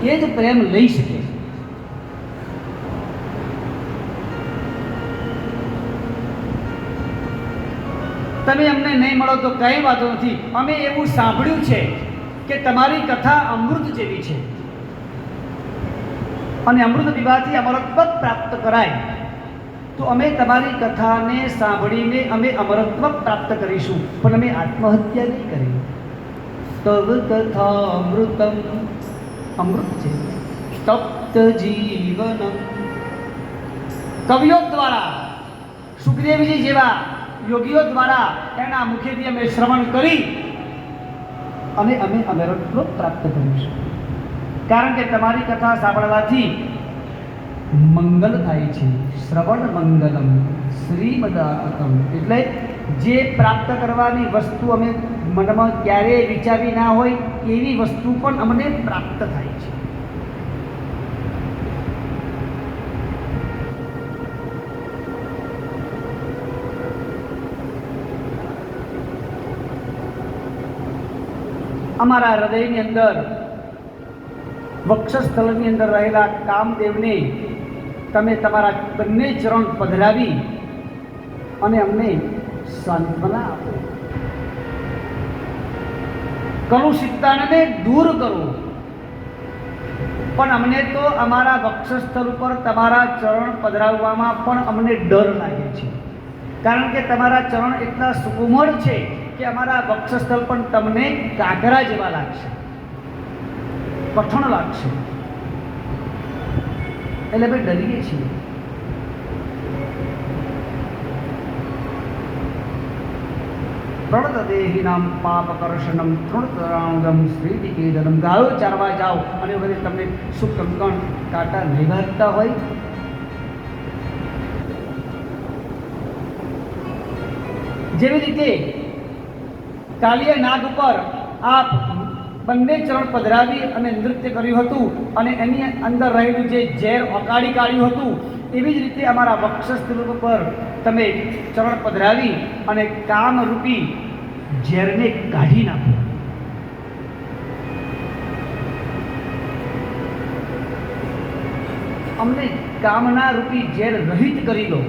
તે જ પ્રેમ લઈ શકે. તમે અમને નહીં મળો તો કંઈ વાંધો નથી. અમે એવું સાંભળ્યું છે કે તમારી કથા અમૃત જેવી છે અને અમૃત પીવાથી અમરત્વ પ્રાપ્ત કરાય. તો અમે તમારી કથાને સાંભળીને અમે અમરત્વ પ્રાપ્ત કરીશું, પણ અમે આત્મહત્યા નહીં કરી. તવ કથા અમૃતમ, અમૃત છે. તપ્ત જીવનમ. કવિઓ દ્વારા, સુખદેવજી જેવા યોગીઓ દ્વારા એના મુખેથી અમે શ્રવણ કરી અને અમે અમરત્વ પ્રાપ્ત કરીશું. કારણ કે તમારી કથા સાંભળવાથી મંગલ થાય છે. શ્રવણ મંગલમ શ્રીમદાતમ. એટલે જે પ્રાપ્ત કરવાની વસ્તુ અમે મનમાં ક્યારેય વિચારી ના હોય એવી વસ્તુ પણ અમને પ્રાપ્ત થાય છે. અમારા હૃદયની અંદર, વક્ષસ્થળની અંદર રહેલા કામદેવને તમે તમારા બંને ચરણ પધરાવી અને અમને સાંત્વના આપો. કલુષિતતાને દૂર કરો. પણ અમને તો અમારા વક્ષસ્થળ ઉપર તમારા ચરણ પધરાવવામાં પણ અમને ડર લાગે છે. કારણ કે તમારા ચરણ એટલા સુકોમળ છે કે અમારા વક્ષસ્થળ પણ તમને કાંકરા જેવા લાગશે, કઠણ લાગશે. એટલે અમે ડરીએ છીએ. પ્રણતદેહિનામ પાપકર્ષણમ તૃણતરાણુદમ શ્રીનિકેતનમ. ગાયો ચારવા જાઓ અને વખતે તમને શું કંકણ કાંટા નહીં વાગતા હોય? જેવી રીતે કાલિયા નાગ ઉપર આપ બંને ચરણ પધરાવી અને નૃત્ય કર્યું હતું અને એની અંદર રહેલું જે ઝેર ઓકાળી કાઢ્યું હતું, એવી જ રીતે અમારા વક્ષસ્થળ ઉપર તમે ચરણ પધરાવી અને કામરૂપી ઝેરને કાઢી નાખો. અમને કામના રૂપી ઝેર રહિત કરી દો.